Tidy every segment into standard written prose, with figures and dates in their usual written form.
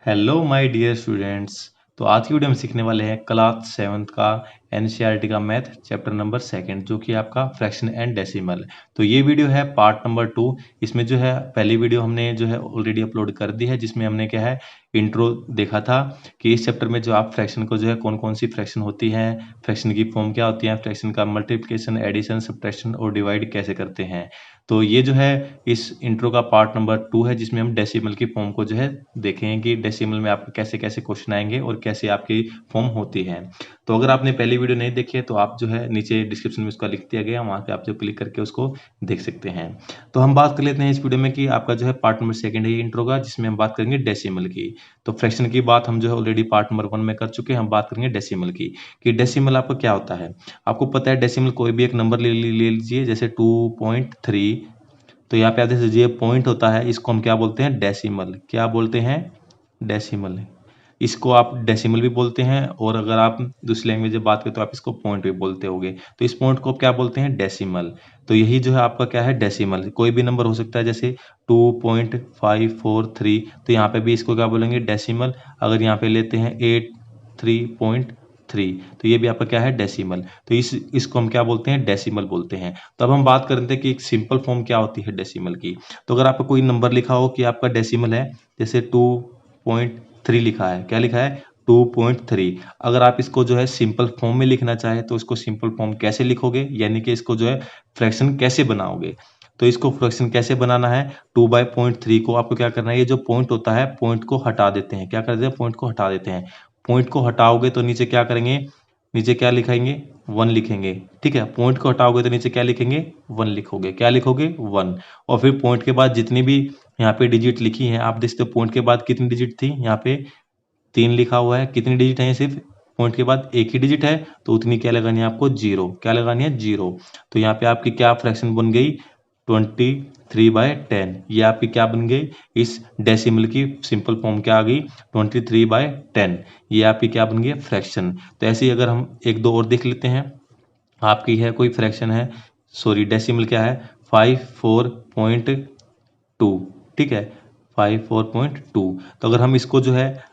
Hello my dear students. तो आज की वीडियो में सीखने वाले हैं क्लास 7th का एनसीईआरटी का मैथ चैप्टर नंबर 2 जो कि आपका फ्रैक्शन एंड डेसिमल। तो ये वीडियो है पार्ट नंबर 2। इसमें जो है पहली वीडियो हमने जो है ऑलरेडी अपलोड कर दी है, जिसमें हमने क्या है इंट्रो देखा था कि इस चैप्टर में जो आप फ्रैक्शन को जो है कौन कौन सी फ्रैक्शन होती हैं, फ्रैक्शन की फॉर्म क्या होती है, फ्रैक्शन का मल्टीप्लिकेशन, एडिशन, सब्ट्रैक्शन और डिवाइड कैसे करते हैं। तो ये जो है इस इंट्रो का पार्ट नंबर 2 है, जिसमें हम डेसिमल की फॉर्म को जो है देखेंगे कि डेसिमल में आपको कैसे कैसे क्वेश्चन आएंगे और कैसे आपकी फॉर्म होती है। तो अगर आपने पहली वीडियो नहीं देखी है तो आप जो है नीचे डिस्क्रिप्शन में उसका लिख दिया गया, वहाँ पे आप जो क्लिक करके उसको देख सकते हैं। तो हम बात कर लेते हैं इस वीडियो में कि आपका जो है पार्ट नंबर 2 है ये इंट्रो का, जिसमें हम बात करेंगे डेसिमल की। तो फ्रैक्शन की बात हम जो है ऑलरेडी पार्ट नंबर 1 में कर चुके हैं। हम बात करेंगे डेसिमल की कि डेसिमल आपका क्या होता है। आपको पता है डेसिमल कोई भी एक नंबर ले लीजिए, जैसे 2.3। तो यहाँ पे आप देख लीजिए पॉइंट होता है, इसको हम क्या बोलते हैं, डेसिमल। क्या बोलते हैं, डेसिमल। इसको आप डेसिमल भी बोलते हैं, और अगर आप दूसरी लैंग्वेज में बात करें तो आप इसको पॉइंट भी बोलते होगे। तो इस पॉइंट को क्या बोलते हैं, डेसिमल। तो यही जो है आपका क्या है, डेसिमल। कोई भी नंबर हो सकता है, जैसे 2.543। तो यहाँ पे भी इसको क्या बोलेंगे, डेसिमल। अगर यहाँ पे लेते हैं 83.3, तो ये भी आपका क्या है, डेसिमल। तो इसको हम क्या बोलते हैं, डेसिमल बोलते हैं। तो अब हम बात करते हैं कि एक सिंपल फॉर्म क्या होती है डेसिमल की। तो अगर आपका कोई नंबर लिखा हो कि आपका डेसिमल है, जैसे 2.3 लिखा है, क्या लिखा है, 2.3। अगर आप इसको जो है सिंपल फॉर्म में लिखना चाहे तो इसको सिंपल फॉर्म कैसे लिखोगे, यानी कि इसको जो है फ्रैक्शन कैसे बनाओगे। तो इसको फ्रैक्शन कैसे बनाना है, 2/3 को आपको क्या करना है, ये जो पॉइंट होता है पॉइंट को हटा देते हैं। क्या कर देते हैं, पॉइंट को हटा देते हैं। पॉइंट को हटाओगे तो नीचे क्या करेंगे, नीचे क्या लिखेंगे, 1 लिखेंगे। ठीक है, पॉइंट को हटाओगे तो नीचे क्या लिखेंगे, 1 लिखोगे। क्या लिखोगे, 1। और फिर पॉइंट के बाद जितनी भी यहाँ पे डिजिट लिखी है, आप देखते हो पॉइंट के बाद कितनी डिजिट थी, यहाँ पे 3 लिखा हुआ है। कितनी डिजिट है, सिर्फ पॉइंट के बाद एक ही डिजिट है, तो उतनी क्या लगानी है आपको, 0। क्या लगानी है, 0। तो यहाँ पे आपकी क्या फ्रैक्शन बन गई, 23/10। ये आपकी क्या बन गई, इस डेसिमल की सिंपल फॉर्म क्या आ गई, 23/10। ये आपकी क्या बन गई, फ्रैक्शन। तो ऐसे ही अगर हम एक दो और देख लेते हैं, आपकी है कोई फ्रैक्शन है, सॉरी डेसिमल क्या है, 54.2। ठीक है, 54.2। तो अगर हम इसको जो है,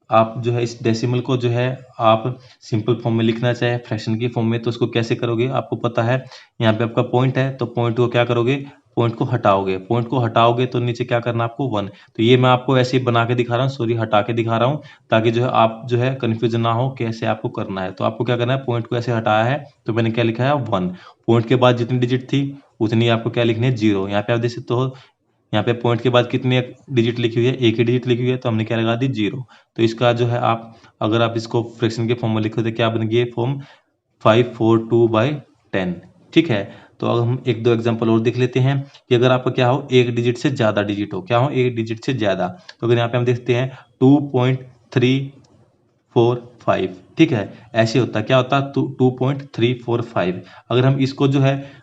आप जो है इस डेसिमल को जो है आप सिंपल फॉर्म में लिखना चाहे फ्रैक्शन की फॉर्म में, तो उसको कैसे करोगे, आपको पता है यहाँ पे आपका पॉइंट है, तो पॉइंट को क्या करोगे, पॉइंट को हटाओगे। पॉइंट को हटाओगे तो नीचे क्या करना आपको, 1। तो ये मैं आपको ऐसे ही बना के दिखा रहा हूँ, सॉरी हटा के दिखा रहा हूँ, ताकि जो है आप जो है कन्फ्यूजन ना हो कैसे आपको करना है। तो आपको क्या करना है, पॉइंट को ऐसे हटाया है तो मैंने क्या लिखा है, 1। पॉइंट के बाद जितनी डिजिट थी उतनी आपको क्या लिखनी है, 0। यहाँ पे आप देख सकते हो, यहाँ पे पॉइंट के बाद कितनी डिजिट लिखी हुई है, एक ही डिजिट लिखी हुई है, तो हमने क्या लगा दी, 0। तो इसका जो है आप अगर आप इसको फ्रैक्शन के फॉर्म में लिखो तो क्या बन गई फॉर्म, 542/10। ठीक है, तो अब हम एक दो एग्जांपल और देख लेते हैं कि अगर आपका क्या हो, एक डिजिट से ज़्यादा डिजिट हो, क्या हो, एक डिजिट से ज़्यादा। तो अगर यहाँ पे हम देखते हैं 2.345। ठीक है, ऐसे होता क्या होता, 2.345। अगर हम इसको जो है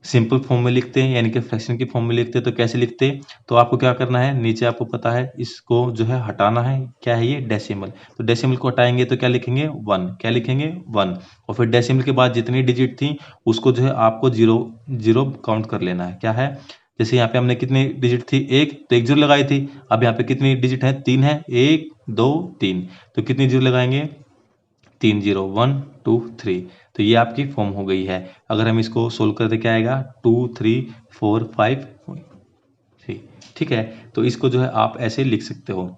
सिंपल फॉर्म में लिखते हैं, यानी कि फ्रैक्शन की फॉर्म में लिखते हैं, तो कैसे लिखते हैं, तो आपको क्या करना है, नीचे आपको पता है इसको जो है हटाना है। क्या है ये, डेसिमल। तो डेसिमल को हटाएंगे तो क्या लिखेंगे, 1। क्या लिखेंगे, 1। और फिर डेसिमल के बाद जितनी डिजिट थी उसको जो है आपको 0 0 काउंट कर लेना है। क्या है, जैसे यहाँ पे हमने कितनी डिजिट थी, 1, तो 1 0 लगाई थी। अब यहाँ पे कितनी डिजिट है, 3 है, 1 2 3। तो कितनी 0 लगाएंगे, 3 0, 1 2 3। तो ये आपकी फॉर्म हो गई है। अगर हम इसको सोल्व करते क्या आएगा, 2 3 4 5 3। ठीक है, तो इसको जो है आप ऐसे लिख सकते हो।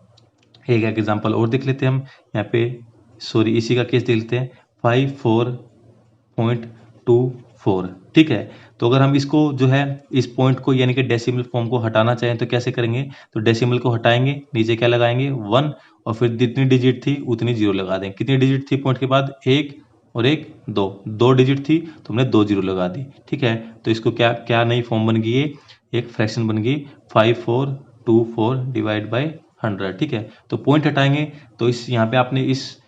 एक एग्जांपल और देख लेते हैं हम यहाँ पे, सॉरी इसी का केस देख लेते हैं, 54.24। ठीक है, तो अगर हम इसको जो है इस पॉइंट को यानी कि डेसिमल फॉर्म को हटाना चाहें तो कैसे करेंगे, तो डेसिमल को हटाएंगे, नीचे क्या लगाएंगे, 1। और फिर जितनी डिजिट थी उतनी 0 लगा दें। कितनी डिजिट थी पॉइंट के बाद, 1 और 1 2, 2 डिजिट थी तो हमने 2 0 लगा दी। ठीक है, तो इसको क्या क्या नई फॉर्म बन गई है, एक फ्रैक्शन बन गई, 5424/100। ठीक है, तो पॉइंट हटाएंगे तो इस यहाँ पे आपने इस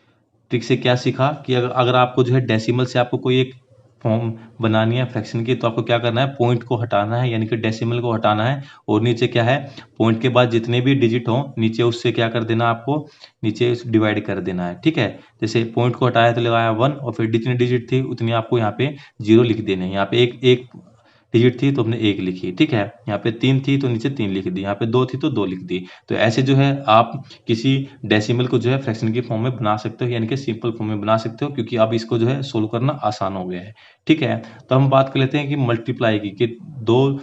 ट्रिक से क्या सीखा कि अगर आपको जो है डेसिमल से आपको कोई एक फॉर्म बनानी है फ्रैक्शन की, तो आपको क्या करना है, पॉइंट को हटाना है, यानी कि डेसिमल को हटाना है। और नीचे क्या है, पॉइंट के बाद जितने भी डिजिट हो नीचे उससे क्या कर देना, आपको नीचे डिवाइड कर देना है। ठीक है, जैसे पॉइंट को हटाया तो लगाया 1, और फिर जितनी डिजिट थी उतनी आपको यहाँ पे 0 लिख देने हैं। यहाँ पे एक एक डिजिट थी तो हमने 1 लिखी, ठीक है। यहाँ पे 3 थी तो नीचे 3 लिख दी, यहाँ पे 2 थी तो 2 लिख दी। तो ऐसे जो है आप किसी डेसिमल को जो है फ्रैक्शन की फॉर्म में बना सकते हो, यानी कि सिंपल फॉर्म में बना सकते हो, क्योंकि अब इसको जो है सोल्व करना आसान हो गया है, ठीक है। तो हम बात कर लेते हैं कि मल्टीप्लाई की, कि 2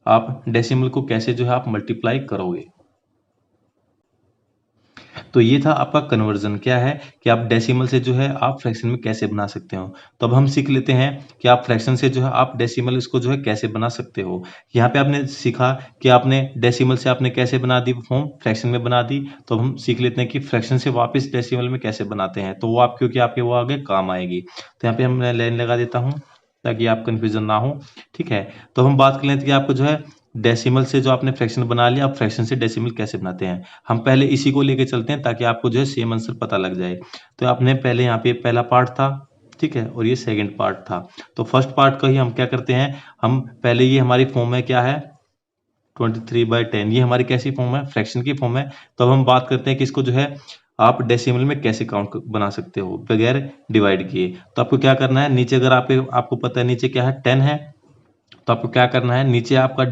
आप डेसिमल को कैसे जो है आप मल्टीप्लाई करोगे। तो ये था आपका कन्वर्जन, क्या है कि आप डेसिमल से जो है आप फ्रैक्शन में कैसे बना सकते हो। तो अब हम सीख लेते हैं कि आप फ्रैक्शन से जो है आप डेसिमल इसको जो है कैसे बना सकते हो। यहाँ पे आपने सीखा कि आपने डेसिमल से आपने कैसे बना दी फॉर्म, फ्रैक्शन में बना दी। तो हम सीख लेते हैं कि फ्रैक्शन से वापस डेसिमल में कैसे बनाते हैं, तो वो आप क्योंकि आपके वो आगे काम आएगी। तो यहाँ पे हम लाइन लगा देता हूँ ताकि आप कन्फ्यूजन ना हो, ठीक है। तो हम बात कर लेते हैं कि आपको जो है डेसिमल से जो आपने फ्रैक्शन बना लिया, अब फ्रैक्शन से डेसिमल कैसे बनाते हैं। हम पहले इसी को लेके चलते हैं ताकि आपको जो है सेम आंसर पता लग जाए। तो आपने पहले यहाँ पे पहला पार्ट था, ठीक है, और ये सेकंड पार्ट था। तो फर्स्ट पार्ट का ही हम क्या करते हैं, हम पहले ये हमारी फॉर्म है क्या है 23/10, ये हमारी कैसी फॉर्म है, फ्रैक्शन की फॉर्म है। तो अब हम बात करते हैं कि इसको जो है आप डेसिमल में कैसे काउंट बना सकते हो बगैर डिवाइड किए। तो आपको क्या करना है, नीचे अगर आपको पता है नीचे क्या है 10 है, तो आपको क्या करना है, नीचे आपका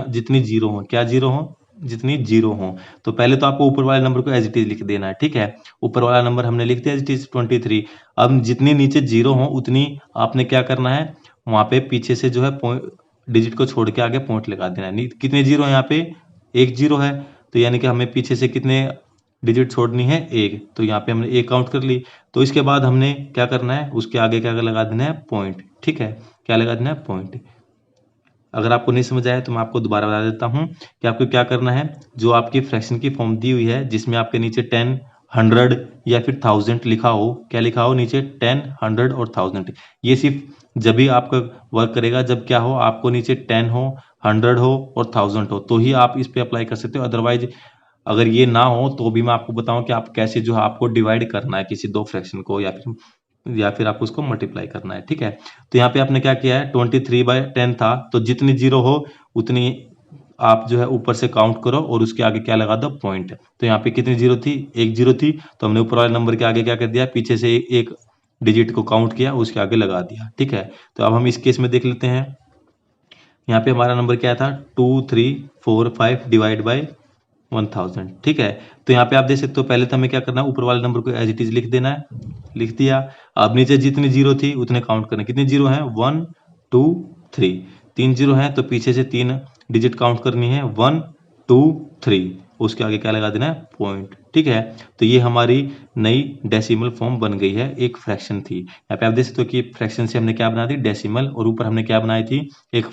जितनी जीरो हो, क्या जीरो हो, जितनी जीरो हो, तो पहले तो आपको ऊपर वाले नंबर को एज इट इज लिख देना है, ठीक है। ऊपर वाला नंबर हमने लिख दिया एज इट इज 23। अब जितनी नीचे जीरो हो उतनी आपने क्या करना है, वहां पे पीछे से जो है डिजिट को छोड़ के आगे पॉइंट लगा देना है। कितने जीरो है यहाँ पे, एक जीरो है, तो यानी कि हमें पीछे से कितने डिजिट छोड़नी है, एक। तो यहाँ पे हमने एक काउंट कर ली। तो इसके बाद हमने क्या करना है, उसके आगे क्या लगा देना है, पॉइंट, ठीक है। क्या लगा देना है, पॉइंट। अगर आपको नहीं समझ आया तो मैं आपको दोबारा बता देता हूँ कि आपको क्या करना है। जो आपकी फ्रैक्शन की फॉर्म दी हुई है जिसमें आपके नीचे 10, 100 या फिर 1000 लिखा हो, क्या लिखा हो नीचे 10, 100 और 1000, ये सिर्फ जब भी आपका वर्क करेगा जब क्या हो, आपको नीचे 10 हो, 100 हो और 1000 हो, तो ही आप इस पे अप्लाई कर सकते हो। अदरवाइज अगर ये ना हो तो भी मैं आपको बताऊं कि आप कैसे जो है आपको डिवाइड करना है किसी दो फ्रैक्शन को, या फिर आपको उसको मल्टीप्लाई करना है, ठीक है। तो यहाँ पे आपने क्या किया है, 23/10 था, तो जितनी जीरो हो उतनी आप जो है ऊपर से काउंट करो और उसके आगे क्या लगा दो, पॉइंट। तो यहाँ पे कितनी जीरो थी, एक जीरो थी, तो हमने ऊपर वाले नंबर के आगे क्या कर दिया, पीछे से एक डिजिट को काउंट किया, उसके आगे लगा दिया, ठीक है। तो अब हम इस केस में देख लेते हैं। यहाँ पे हमारा नंबर क्या था, 2345 डिवाइड बाई 1000, ठीक है। तो यहाँ पे आप देख सकते हो, पहले तो हमें क्या करना है, ऊपर वाले नंबर को एज इट इज लिख देना है, लिख दिया। अब नीचे जितनी जीरो थी उतने काउंट करना है। कितनी जीरो है, 1 2 3, 3 जीरो है, तो पीछे से 3 डिजिट काउंट करनी है, 1 2 3, उसके आगे क्या लगा देना है, पॉइंट, ठीक है। तो ये हमारी नई डेसिमल फॉर्म बन गई है, एक फ्रैक्शन थी। यहाँ पे आप देख सकते हो कि फ्रैक्शन से हमने क्या बना दी, डेसिमल, और ऊपर हमने क्या बनाई थी, एक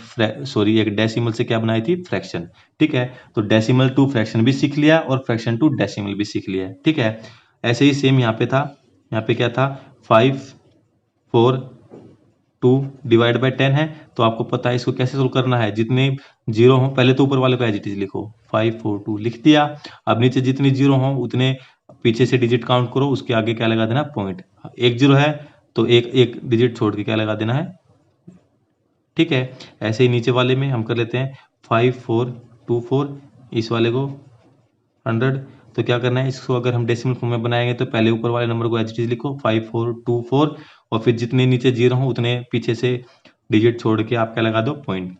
डेसिमल से क्या बनाई थी, फ्रैक्शन, ठीक है। तो डेसिमल टू फ्रैक्शन भी सीख लिया और फ्रैक्शन टू डेसिमल भी सीख लिया, ठीक है। ऐसे ही सेम यहाँ पे था, यहाँ पे क्या था, 542 डिवाइड बाई 10 है, तो आपको पता है इसको कैसे सोल्व करना है। जितने जीरो हो पहले तो ऊपर वाले को एज इट इज लिखो, 542 लिख दिया। अब नीचे जितनी जीरो हो उतने पीछे से डिजिट काउंट करो, उसके आगे क्या लगा देना, पॉइंट। एक जीरो है तो एक एक डिजिट छोड़ के क्या लगा देना है, ठीक है। ऐसे ही नीचे वाले में हम कर लेते हैं 5424, इस वाले को 100। तो क्या करना है, इसको अगर हम डेसिमल फॉर्म में बनाएंगे तो पहले ऊपर वाले नंबर को एज इट इज लिखो 5424, और फिर जितने नीचे जीरो हो उतने पीछे से डिजिट छोड़ के आप क्या लगा दो, पॉइंट।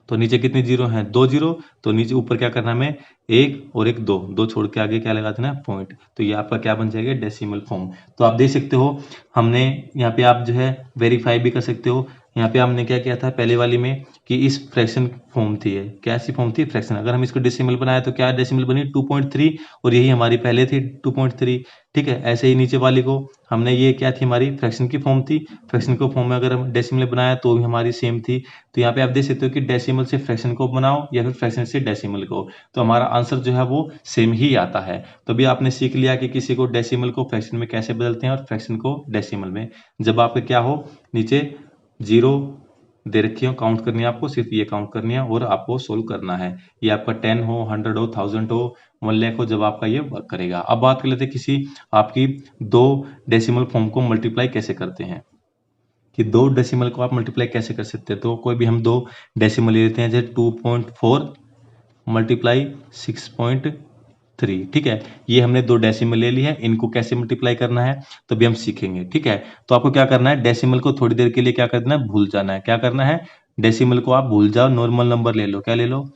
तो नीचे कितनी जीरो हैं, 2 जीरो, तो नीचे ऊपर क्या करना है हमें, एक और एक दो, दो छोड़ के आगे क्या लगा देना है, पॉइंट। तो ये आपका क्या बन जाएगा, डेसिमल फॉर्म। तो आप देख सकते हो, हमने यहाँ पे आप जो है वेरीफाई भी कर सकते हो। यहाँ पे हमने क्या किया था पहले वाली में कि इस फ्रैक्शन फॉर्म थी, है कैसी फॉर्म थी, फ्रैक्शन। अगर हम इसको डेसिमल बनाया तो क्या डेसिमल बनी 2.3, और यही हमारी पहले थी 2.3, ठीक है। ऐसे ही नीचे वाली को हमने, ये क्या थी, हमारी फ्रैक्शन की फॉर्म थी। फ्रैक्शन को फॉर्म में अगर हम डेसिमल बनाया तो भी हमारी सेम थी। तो यहाँ पे आप देख सकते हो कि डेसिमल से फ्रैक्शन को बनाओ या फिर फ्रैक्शन से डेसिमल को, तो हमारा आंसर जो है वो सेम ही आता है। तो भी आपने सीख लिया कि किसी को डेसिमल को फ्रैक्शन में कैसे बदलते हैं और फ्रैक्शन को डेसिमल में। जब आपके क्या हो, नीचे जीरो दे रखी हो, काउंट करनी है आपको, सिर्फ ये काउंट करनी है और आपको सोल्व करना है। ये आपका 10 हो, 100 हो, 1000 हो, 1 लाख हो, जब आपका ये वर्क करेगा। अब बात कर लेते हैं किसी आपकी दो डेसिमल फॉर्म को मल्टीप्लाई कैसे करते हैं, कि दो डेसिमल को आप मल्टीप्लाई कैसे कर सकते हैं। तो कोई भी हम दो डेसिमल ले लेते हैं, जैसे 2.4 मल्टीप्लाई 6.3, ठीक है। ये हमने दो डेसिमल ले ली है, इनको कैसे मल्टीप्लाई करना है तो भी हम सीखेंगे, ठीक है। तो आपको क्या करना है, डेसिमल को थोड़ी देर के लिए क्या करना है, भूल जाना है। क्या करना है, डेसिमल को आप भूल जाओ, नॉर्मल नंबर ले लो। क्या ले लो?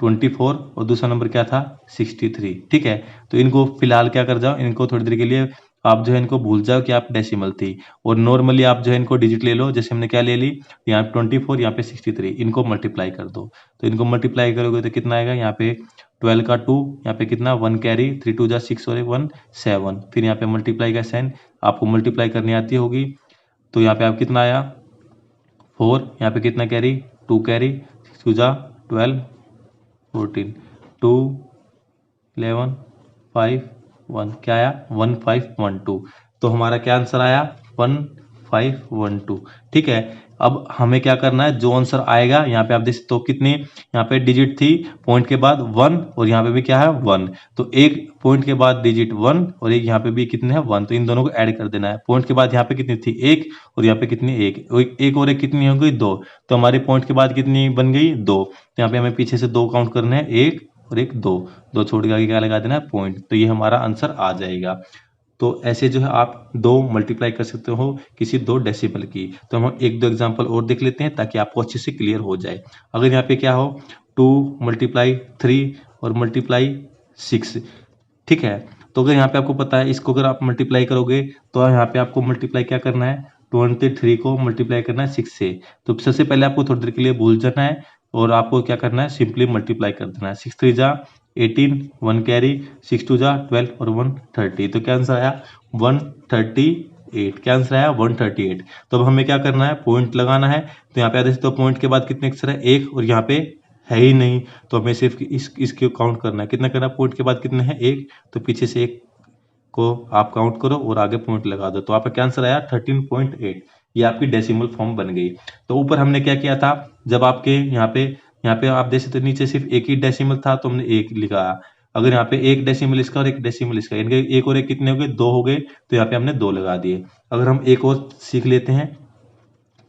24 और दूसरा नंबर क्या था? 63। ठीक है, तो इनको फिलहाल क्या कर जाओ, इनको थोड़ी देर के लिए आप जो है इनको भूल जाओ कि आप डेसिमल थी, और नॉर्मली आप जो है इनको डिजिट ले लो। जैसे हमने क्या ले ली, यहाँ 24, यहाँ पे 63, इनको मल्टीप्लाई कर दो। तो इनको मल्टीप्लाई करोगे तो कितना आएगा? यहाँ पे 12 का 2, यहाँ पे कितना 1 कैरी, 3 2 जा 6 और 1 7। फिर यहाँ पे मल्टीप्लाई का साइन, आपको मल्टीप्लाई करनी आती होगी, तो यहाँ पे आप कितना आया 4, यहाँ पे कितना कैरी 2 कैरी, 6 2 जा 12 14 2 11 5 1, क्या आया 1512। तो हमारा क्या आंसर आया 1512। ठीक है, अब हमें क्या करना है, जो आंसर आएगा यहाँ पे आप देख सकते हो कितनी यहाँ पे डिजिट थी, पॉइंट के बाद 1 और यहाँ पे भी क्या है 1, तो एक पॉइंट के बाद डिजिट 1 और एक यहाँ पे भी कितने हैं 1, तो इन दोनों को ऐड कर देना है। पॉइंट के बाद यहाँ पे कितनी थी 1 और यहाँ पे कितनी 1 और 1 कितनी हो गई 2, तो हमारी पॉइंट के बाद कितनी बन गई 2, तो यहाँ पे हमें पीछे से 2 काउंट करने हैं, 1 और 1 2, 2 छोड़ के आगे क्या लगा देना है पॉइंट, तो ये हमारा आंसर आ जाएगा। तो ऐसे जो है आप 2 मल्टीप्लाई कर सकते हो किसी 2 डेसिमल की। तो हम एक दो एग्जांपल और देख लेते हैं ताकि आपको अच्छे से क्लियर हो जाए। अगर यहाँ पे क्या हो 2 मल्टीप्लाई 3 और मल्टीप्लाई 6, ठीक है, तो अगर यहाँ पे आपको पता है इसको अगर आप मल्टीप्लाई करोगे तो यहाँ पे आपको मल्टीप्लाई क्या करना है, 23 को मल्टीप्लाई करना है 6 से। तो सबसे पहले आपको थोड़ी देर के लिए भूल जाना है और आपको क्या करना है, सिंपली मल्टीप्लाई कर देना है। 6 3 जा 18, 1 कैरी, 6 2 जा 12 और 1 30, तो क्या आंसर आया 138। क्या आंसर आया 138। तो अब हमें क्या करना है, पॉइंट लगाना है। तो यहाँ पे आते तो पॉइंट के बाद कितने अक्षर है 1 और यहाँ पे है ही नहीं, तो हमें सिर्फ इसके काउंट करना है। कितना करना है, पॉइंट के बाद कितने हैं 1, तो पीछे से 1 को आप काउंट करो और आगे पॉइंट लगा दो, तो आपका क्या आंसर आया 13.8। ये आपकी डेसिमल फॉर्म बन गई। तो ऊपर हमने क्या किया था, जब आपके यहाँ पे आप देख सकते नीचे सिर्फ एक ही डेसिमल था तो हमने 1 लिखा। अगर यहाँ पे एक डेसिमल इसका और एक डेसिमल इसका, इनके एक और एक कितने हो गए 2 हो गए, तो यहाँ पे हमने 2 लगा दिए। अगर हम एक और सीख लेते हैं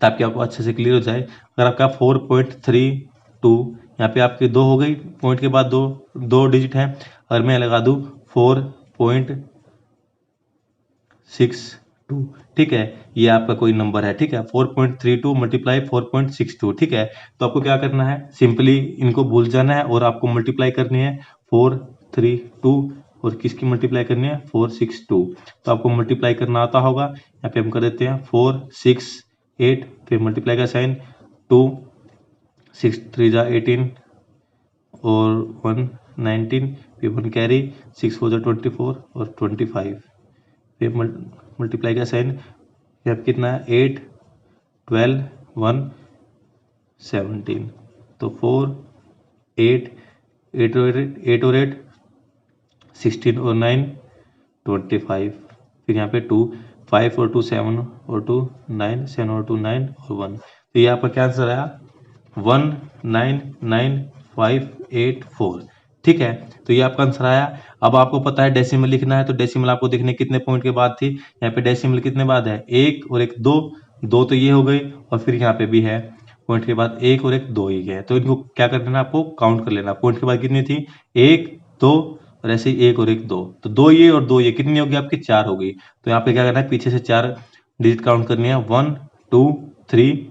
ताकि आपको अच्छे से क्लियर हो जाए। अगर आपका 4.32, यहाँ पे आपके 2 हो गई, पॉइंट के बाद 2 डिजिट है, अगर मैं लगा दूं 4.62, ठीक है, ये आपका कोई नंबर है, ठीक है, 4.32 मल्टीप्लाई 4.62, ठीक है। तो आपको क्या करना है, सिंपली इनको भूल जाना है और आपको मल्टीप्लाई करनी है 432 और किसकी मल्टीप्लाई करनी है 462। तो आपको मल्टीप्लाई करना आता होगा, यहाँ पे हम कर देते हैं 4 6 8, फिर मल्टीप्लाई का साइन 2 6 3 जा 18 और 1 19, फिर 1 कैरी, 6 4 जा 24 और 25, फिर मल्टीप्लाई का साइन, फिर कितना है 8 12 1 17, तो 4 8 8 और 8 16 और 9 25, फिर यहाँ पे 2 5 और 2 7 और 2 9 7 और 2 9 और 1, तो ये आपका क्या आंसर आया 199584। ठीक है, तो ये आपका आंसर आया। अब आपको पता है डेसिमल लिखना है, तो डेसिमल आपको देखने कितने पॉइंट के बाद थी, यहाँ पे डेसिमल कितने बाद है 1 और 1 2, 2 तो ये हो गई, और फिर यहाँ पे भी है पॉइंट के बाद 1 और 1 2 ही है, तो इनको क्या कर लेना, आपको काउंट कर लेना। पॉइंट के बाद कितनी थी 1 2 और ऐसे ही 1 और 1 2, तो 2 ये और 2 ये कितनी होगी आपकी 4 होगी। तो यहाँ पे क्या करना है, पीछे से 4 डिजिट काउंट करनी है 1 2 3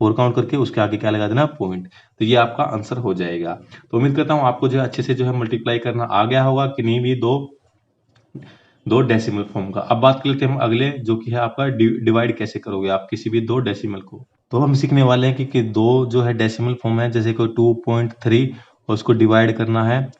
4 काउंट करके उसके आगे क्या लगा देना पॉइंट, तो ये आपका आंसर हो जाएगा। तो उम्मीद करता हूँ आपको जो है अच्छे से जो है मल्टीप्लाई करना आ गया होगा कि नहीं भी दो डेसिमल फॉर्म का। अब बात कर लेते हैं हम अगले, जो कि है आपका डिवाइड कैसे करोगे आप किसी भी 2 डेसिमल को। तो हम सीखने वाले हैं कि 2 जो है डेसिमल फॉर्म है, जैसे कोई 2.3 और उसको डिवाइड करना है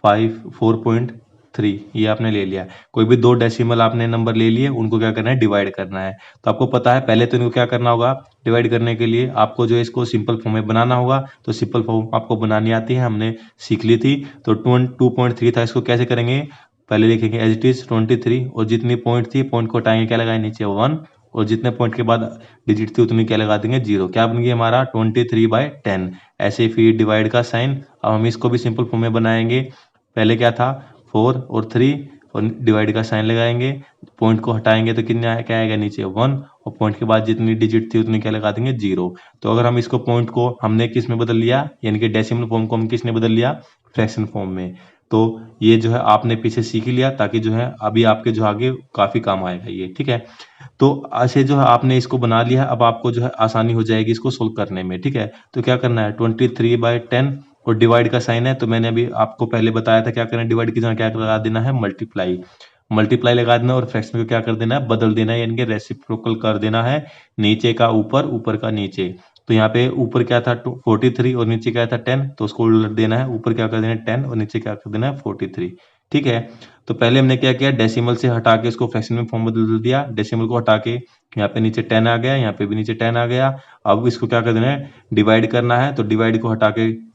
4.3, ये आपने ले लिया। कोई भी 2 डेसिमल आपने नंबर ले लिए, उनको क्या करना है डिवाइड करना है। तो आपको पता है पहले तो इनको क्या करना होगा, डिवाइड करने के लिए आपको जो है इसको सिंपल फॉर्म में बनाना होगा। तो सिंपल फॉर्म आपको बनानी आती है, हमने सीख ली थी। तो 2.3 था, इसको कैसे करेंगे, पहले लिखेंगे एज इट इज 23 और जितनी पॉइंट थी पॉइंट को हटाएंगे, क्या लगाए नीचे 1, और जितने पॉइंट के बाद डिजिट थी उतनी क्या लगा देंगे 0, क्या बन गया हमारा 23/10। ऐसे फिर डिवाइड का साइन, अब हम इसको भी सिंपल फॉर्म में बनाएंगे। पहले क्या था 4 और 3 और डिवाइड का साइन लगाएंगे, पॉइंट को हटाएंगे तो कितने क्या आएगा नीचे 1, और पॉइंट के बाद जितनी डिजिट थी उतनी क्या लगा देंगे 0। तो अगर हम इसको पॉइंट को हमने किस में बदल लिया, यानी कि डेसिमल फॉर्म को हम किस में बदल लिया, फ्रैक्शन फॉर्म में। तो ये जो है आपने पीछे सीख ही लिया, ताकि जो है अभी आपके जो आगे काफ़ी काम आएगा ये, ठीक है। तो ऐसे जो है आपने इसको बना लिया, अब आपको जो है आसानी हो जाएगी इसको सोल्व करने में, ठीक है। तो क्या करना है, 23/10 और डिवाइड का साइन है, तो मैंने अभी आपको पहले बताया था क्या करना है, डिवाइड की जगह क्या लगा देना है, मल्टीप्लाई। मल्टीप्लाई लगा देना और फ्रैक्शन को क्या कर देना है, बदल देना है, यानी कि रेसिप्रोकल कर देना है, नीचे का ऊपर, ऊपर का नीचे। तो यहाँ पे ऊपर क्या था 43 और नीचे क्या था 10, तो उसको उलट देना है, ऊपर क्या कर देना है 10 और नीचे क्या कर देना है 43, ठीक है। तो पहले हमने क्या किया, डेसिमल से हटा के इसको फ्रैक्शन में फॉर्म बदल दिया, डेसिमल को हटा के यहाँ पे नीचे 10 आ गया, यहाँ पे भी नीचे 10 आ गया। अब इसको क्या कर देना है, डिवाइड करना है, तो डिवाइड को हटा के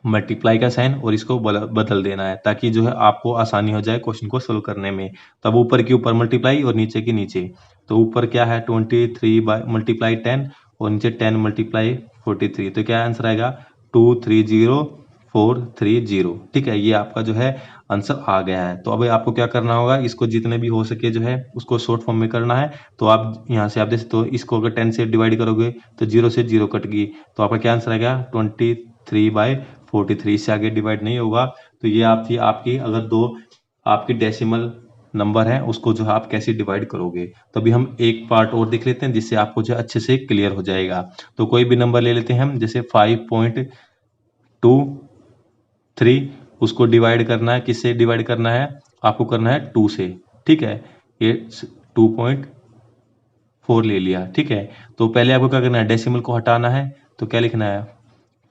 मल्टीप्लाई का साइन और इसको बदल देना है, ताकि जो है आपको आसानी हो जाए क्वेश्चन को सोल्व करने में। तब ऊपर के ऊपर मल्टीप्लाई और नीचे के नीचे, तो ऊपर क्या है 23 बाई मल्टीप्लाई 10 और नीचे 10 मल्टीप्लाई 43, तो क्या आंसर आएगा 230430, ठीक है। ये आपका जो है आंसर आ गया है। तो अब आपको क्या करना होगा, इसको जितने भी हो सके जो है उसको शॉर्ट फॉर्म में करना है। तो आप यहाँ से आप देख सकते हो, इसको अगर 10 से डिवाइड करोगे तो 0 से 0 कट गई, तो आपका क्या आंसर आएगा 23/43, इससे आगे डिवाइड नहीं होगा। तो ये आप थी आपकी, अगर दो आपकी डेसिमल नंबर है उसको जो है आप कैसे डिवाइड करोगे। तो अभी हम एक पार्ट और देख लेते हैं, जिससे आपको जो अच्छे से क्लियर हो जाएगा। तो कोई भी नंबर ले लेते हैं हम, जैसे 5.23, उसको डिवाइड करना है, किससे डिवाइड करना है, आपको करना है 2 से, ठीक है। ये 2.4 ले लिया, ठीक है। तो पहले आपको क्या करना है, डेसिमल को हटाना है, तो क्या लिखना है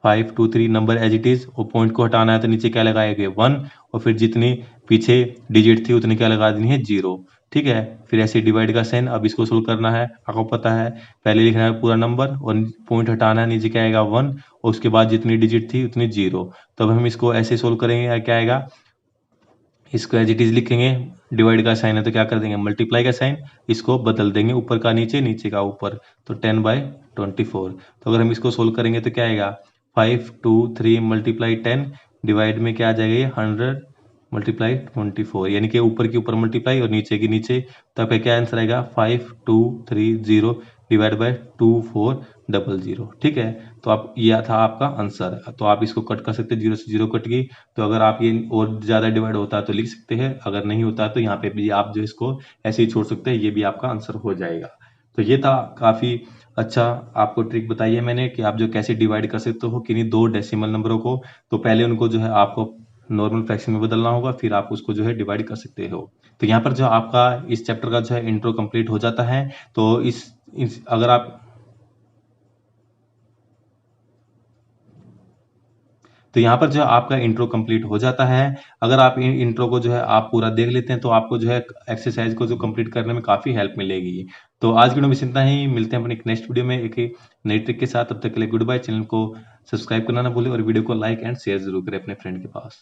523 नंबर एज इट इज, और पॉइंट को हटाना है तो नीचे क्या लगाएंगे 1, और फिर जितनी पीछे डिजिट थी उतनी क्या लगा देनी है 0, ठीक है। फिर ऐसे डिवाइड का साइन, अब इसको सोल्व करना है, आपको पता है पहले लिखना है पूरा नंबर और पॉइंट हटाना है, नीचे क्या आएगा 1, और उसके बाद जितनी डिजिट थी उतनी 0। तो अब हम इसको ऐसे सोल्व करेंगे, क्या आएगा, इसको एज इट इज लिखेंगे, डिवाइड का साइन है तो क्या कर देंगे मल्टीप्लाई का साइन, इसको बदल देंगे, ऊपर का नीचे, नीचे का ऊपर, तो 10/24। तो अगर हम इसको सोल्व करेंगे तो क्या आएगा 523 मल्टीप्लाई 10 डिवाइड में क्या आ जाएगा, 100 मल्टीप्लाई 24, यानी कि ऊपर के ऊपर मल्टीप्लाई और नीचे के नीचे। तो आपका क्या आंसर आएगा 5230 डिवाइड बाय 2400, ठीक है। तो आप, यह था आपका आंसर। तो आप इसको कट कर सकते हैं, 0 से 0 कट गई। तो अगर आप ये और ज़्यादा डिवाइड होता है तो लिख सकते हैं, अगर नहीं होता है तो यहाँ पे भी आप जो इसको ऐसे ही छोड़ सकते हैं, ये भी आपका आंसर हो जाएगा। तो ये था काफ़ी अच्छा, आपको ट्रिक बताई है मैंने कि आप जो कैसे डिवाइड कर सकते हो किन्हीं दो डेसिमल नंबरों को। तो पहले उनको जो है आपको नॉर्मल फ्रैक्शन में बदलना होगा, फिर आप उसको जो है डिवाइड कर सकते हो। तो यहाँ पर जो आपका इस चैप्टर का जो है इंट्रो कंप्लीट हो जाता है। तो इस अगर आप, तो यहाँ पर जो है आपका इंट्रो कंप्लीट हो जाता है। अगर आप इन इंट्रो को जो है आप पूरा देख लेते हैं तो आपको जो है एक्सरसाइज को जो कंप्लीट करने में काफ़ी हेल्प मिलेगी। तो आज की वीडियो में बस इतना ही, मिलते हैं अपने एक नेक्स्ट वीडियो में एक नई ट्रिक के साथ। तब तक के लिए गुड बाय। चैनल को सब्सक्राइब करना ना भूलें और वीडियो को लाइक एंड शेयर जरूर करें अपने फ्रेंड के पास।